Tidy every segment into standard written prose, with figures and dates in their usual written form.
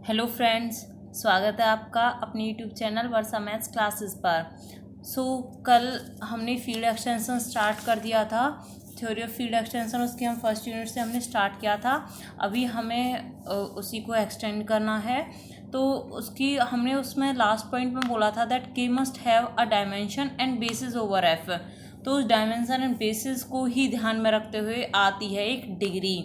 Hello friends, स्वागत है आपका अपने यूट्यूब चैनल वर्षा मैथ्स क्लासेस पर। कल हमने फील्ड एक्सटेंशन स्टार्ट कर दिया था। थ्योरी ऑफ फील्ड एक्सटेंशन उसकी हम फर्स्ट यूनिट से हमने स्टार्ट किया था। अभी हमें उसी को एक्सटेंड करना है। तो उसकी हमने उसमें लास्ट पॉइंट में बोला था दैट के must have a dimension and bases over F. तो उस डायमेंशन एंड बेसिस को ही ध्यान में रखते हुए आती है एक डिग्री।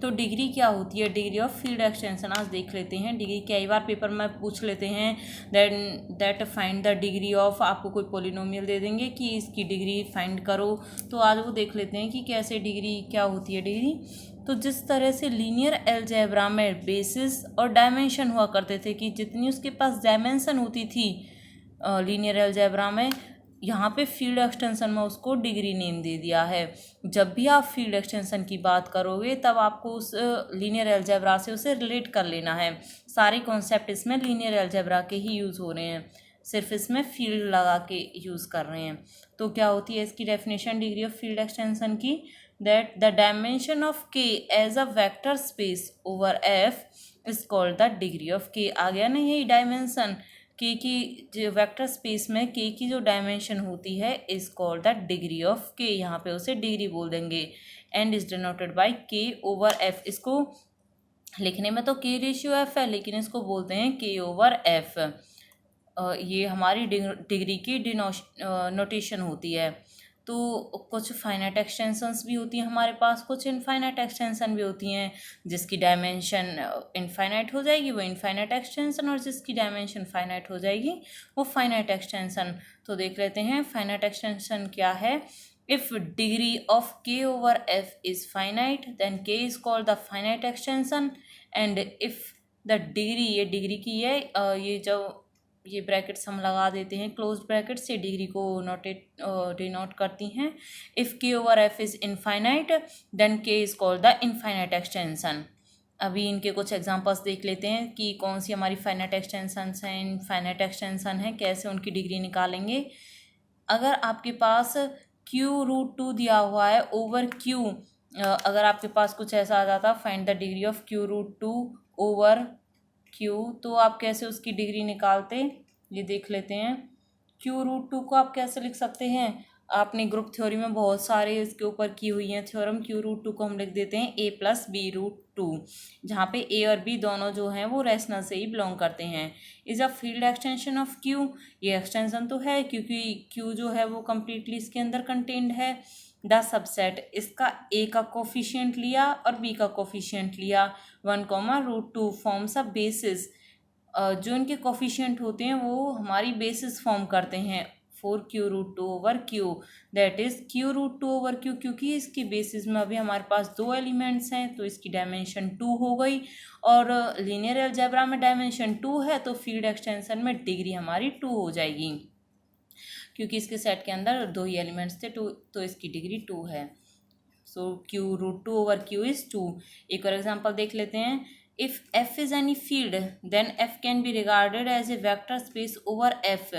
तो डिग्री क्या होती है? डिग्री ऑफ फील्ड एक्सटेंशन आज देख लेते हैं। डिग्री कई बार पेपर में पूछ लेते हैं that find the degree of, आपको कोई पोलिनोमियल दे देंगे कि इसकी डिग्री फाइंड करो। तो आज वो देख लेते हैं कि कैसे डिग्री क्या होती है डिग्री। तो जिस तरह से लीनियर अलजेब्रा में बेसिस और डायमेंशन हुआ करते थे कि जितनी उसके पास डायमेंशन होती थी लीनियर अलजेब्रा में, यहाँ पे फील्ड एक्सटेंशन में उसको डिग्री नेम दे दिया है। जब भी आप फील्ड एक्सटेंशन की बात करोगे तब आपको उस लीनियर अलजेब्रा से उसे रिलेट कर लेना है। सारे कॉन्सेप्ट इसमें लीनियर अलजेब्रा के ही यूज़ हो रहे हैं, सिर्फ इसमें फील्ड लगा के यूज़ कर रहे हैं। तो क्या होती है इसकी definition degree of field extension की? That the dimension of K as a vector space over F is called the degree of K. आ गया ना यही डायमेंशन के की, जो वेक्टर स्पेस में के की जो डायमेंशन होती है is called the degree of के। यहाँ पे उसे डिग्री बोल देंगे। एंड इज डिनोटेड बाय के ओवर एफ। इसको लिखने में तो के रेशियो एफ है, लेकिन इसको बोलते हैं के ओवर एफ। ये हमारी डिग्री की नोटेशन होती है। तो कुछ फाइनाइट एक्सटेंशंस भी होती हैं हमारे पास, कुछ इनफाइनाइट एक्सटेंशन भी होती हैं। जिसकी डायमेंशन इनफाइनाइट हो जाएगी वो इनफाइनाइट एक्सटेंशन, और जिसकी डायमेंशन फाइनाइट हो जाएगी वो फाइनाइट एक्सटेंशन। तो देख लेते हैं फाइनाइट एक्सटेंशन क्या है। If degree of K over F is finite then K is called the finite extension. And if the degree, ये डिग्री की है, ये जो ये ब्रैकेट्स हम लगा देते हैं, क्लोज ब्रैकेट से डिग्री को डिनोट करती हैं। If K over F is infinite then K is called the infinite extension. अभी इनके कुछ एग्जांपल्स देख लेते हैं कि कौन सी हमारी फाइनाइट एक्सटेंशंस हैं, इनफाइनाइट एक्सटेंशन हैं, कैसे उनकी डिग्री निकालेंगे। अगर आपके पास q√2 दिया हुआ है ओवर q, अगर आपके पास कुछ ऐसा आ जाता find the degree of q√2 over q, तो आप कैसे उसकी डिग्री निकालते, ये देख लेते हैं। q√2 को आप कैसे लिख सकते हैं? आपने ग्रुप थ्योरी में बहुत सारे इसके ऊपर की हुई हैं थ्योरम। q√2 को हम लिख देते हैं a + b√2, जहाँ पे a और b दोनों जो हैं वो रेशनल से ही बिलोंग करते हैं। Is a field extension of q, ये एक्सटेंशन तो है क्योंकि q जो है वो कम्प्लीटली इसके अंदर कंटेन्ड है। द सबसेट, इसका a का कोफिशिएंट लिया और b का कोफिशिएंट लिया, 1, √2 फॉर्म्स अ बेसिस। जो इनके कोफिशिएंट होते हैं वो हमारी बेसिस फॉर्म करते हैं for q√2 over q। That is q√2 over q, क्योंकि इसकी बेसिस में अभी हमारे पास 2 एलिमेंट्स हैं तो इसकी डायमेंशन 2 हो गई। और लीनियर अलजेब्रा में डायमेंशन 2 है तो फील्ड एक्सटेंशन में डिग्री हमारी 2 हो जाएगी, क्योंकि इसके सेट के अंदर 2 ही एलिमेंट्स थे, तो इसकी डिग्री 2 है। So q√2 over q is 2। एक और एग्जांपल देख लेते हैं। If f is any field then f can be regarded as a vector space over f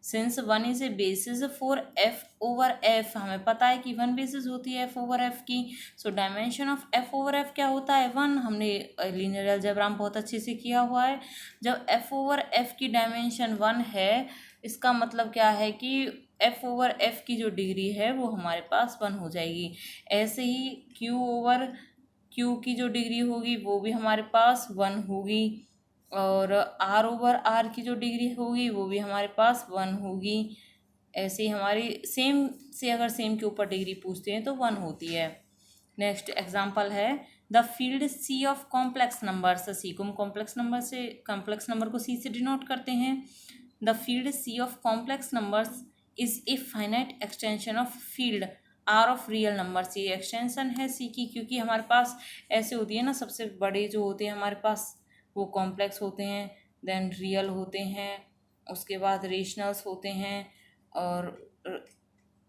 since 1 is a basis for f over f। हमें पता है कि 1 बेसिस होती है f ओवर f की। So dimension of f over f क्या होता है? 1। हमने लीनियर अलजेब्रा में बहुत अच्छे से किया हुआ है। जब f ओवर f की डायमेंशन 1 है, इसका मतलब क्या है कि f ओवर f की जो डिग्री है वो हमारे पास 1 हो जाएगी। ऐसे ही q ओवर q की जो डिग्री होगी वो भी हमारे पास 1 होगी, और r ओवर r की जो डिग्री होगी वो भी हमारे पास 1 होगी। ऐसे ही हमारी सेम से अगर सेम के ऊपर डिग्री पूछते हैं तो 1 होती है। नेक्स्ट एग्जांपल है the field C of complex numbers. C को हम कॉम्प्लेक्स नंबर को सी से डिनोट करते हैं। The field C of complex numbers is a finite extension of field R of real numbers. ये एक्सटेंशन है सी की, क्योंकि हमारे पास ऐसे होती है ना, सबसे बड़े जो होते हैं हमारे पास वो कॉम्प्लेक्स होते हैं, देन रियल होते हैं, उसके बाद रेशनल्स होते हैं, और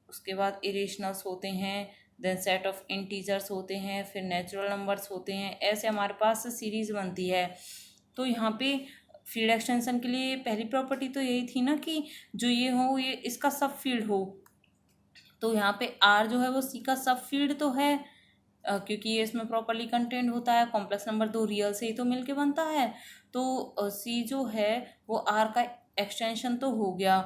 उसके बाद इरेशनल्स होते हैं, देन सेट ऑफ इंटीजर्स होते हैं, फिर नेचुरल नंबर्स होते हैं। ऐसे हमारे पास सीरीज़ बनती है। तो यहाँ पे फील्ड एक्सटेंशन के लिए पहली प्रॉपर्टी तो यही थी ना कि जो ये हो ये इसका सब फील्ड हो। तो यहाँ पे R जो है वो C का सब फील्ड तो है, क्योंकि ये इसमें प्रॉपरली कंटेंट होता है। कॉम्प्लेक्स नंबर 2 रियल से ही तो मिलके बनता है, तो सी जो है वो आर का एक्सटेंशन तो हो गया।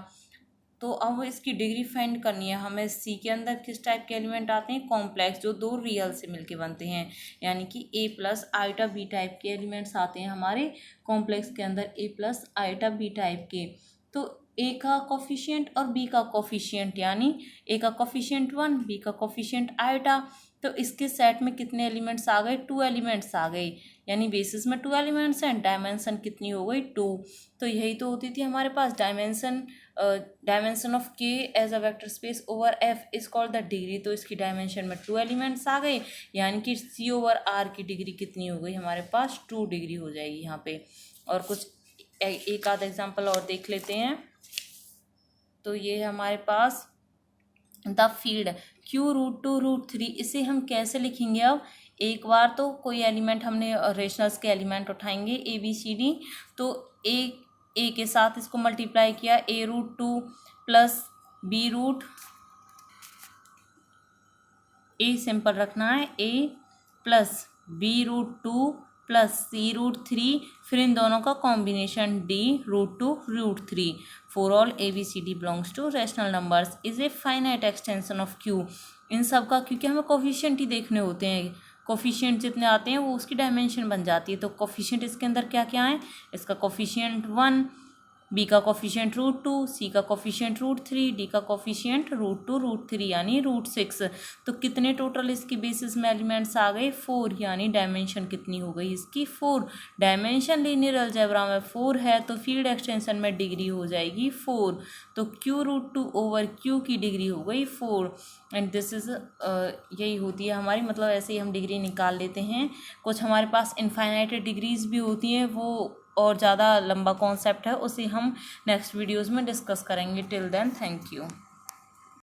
तो अब इसकी डिग्री फाइंड करनी है हमें। सी के अंदर किस टाइप के एलिमेंट आते हैं, कॉम्प्लेक्स, जो 2 रियल से मिलके बनते हैं, यानी कि ए प्लस आइटा बी टाइप के एलिमेंट्स आते हैं हमारे कॉम्प्लेक्स के अंदर, ए प्लस आइटा बी टाइप के। तो ए का कोफिशिएंट और बी का कोफिशिएंट, यानी ए का कोफिशिएंट 1, बी का कोफिशिएंट आइटा। तो इसके सेट में कितने एलिमेंट्स आ गए, 2 एलिमेंट्स आ गए, यानी बेसिस में 2 एलिमेंट्स हैं, डायमेंशन कितनी हो गई, 2। तो यही तो होती थी हमारे पास dimension of K as a vector space over F is called the degree. तो इसकी डायमेंशन में 2 एलिमेंट्स आ गए, यानी कि सी ओवर आर की डिग्री कितनी हो गई हमारे पास, 2 डिग्री हो जाएगी यहाँ पे। और कुछ एक आध एग्जाम्पल और देख लेते हैं। तो ये है हमारे पास द फील्ड Q√2√3, इसे हम कैसे लिखेंगे। अब एक बार तो कोई एलिमेंट हमने रेशनल्स के एलिमेंट उठाएंगे ABCD, तो ए के साथ इसको मल्टीप्लाई किया, A√2 प्लस A सिंपल रखना है, A plus B√2 plus C√3, फिर इन दोनों का combination D√2√3 for all ABCD belongs to rational numbers is a finite extension of Q। इन सब का, क्योंकि हमें कोफिशिएंट ही देखने होते हैं, कोफिशिएंट जितने आते हैं वो उसकी डायमेंशन बन जाती है। तो कोफिशिएंट इसके अंदर क्या क्या है, इसका कोफिशिएंट 1, बी का कोफिशिएंट √2, सी का कोफिशिएंट √3, डी का कोफिशिएंट √2√3 यानी √6। तो कितने टोटल इसकी बेसिस में एलिमेंट्स आ गए, 4, यानी डायमेंशन कितनी हो गई इसकी, 4। डायमेंशन लीनियर अलजेब्रा में 4 है, तो फील्ड एक्सटेंशन में डिग्री हो जाएगी 4। तो Q√2 ओवर Q की डिग्री हो गई 4, एंड दिस इज यही होती है हमारी, मतलब ऐसे ही हम डिग्री निकाल लेते हैं। कुछ हमारे पास इनफाइनाइट डिग्रीज भी होती हैं, वो और ज़्यादा लंबा कॉन्सेप्ट है, उसे हम नेक्स्ट वीडियोज़ में डिस्कस करेंगे। Till then thank you.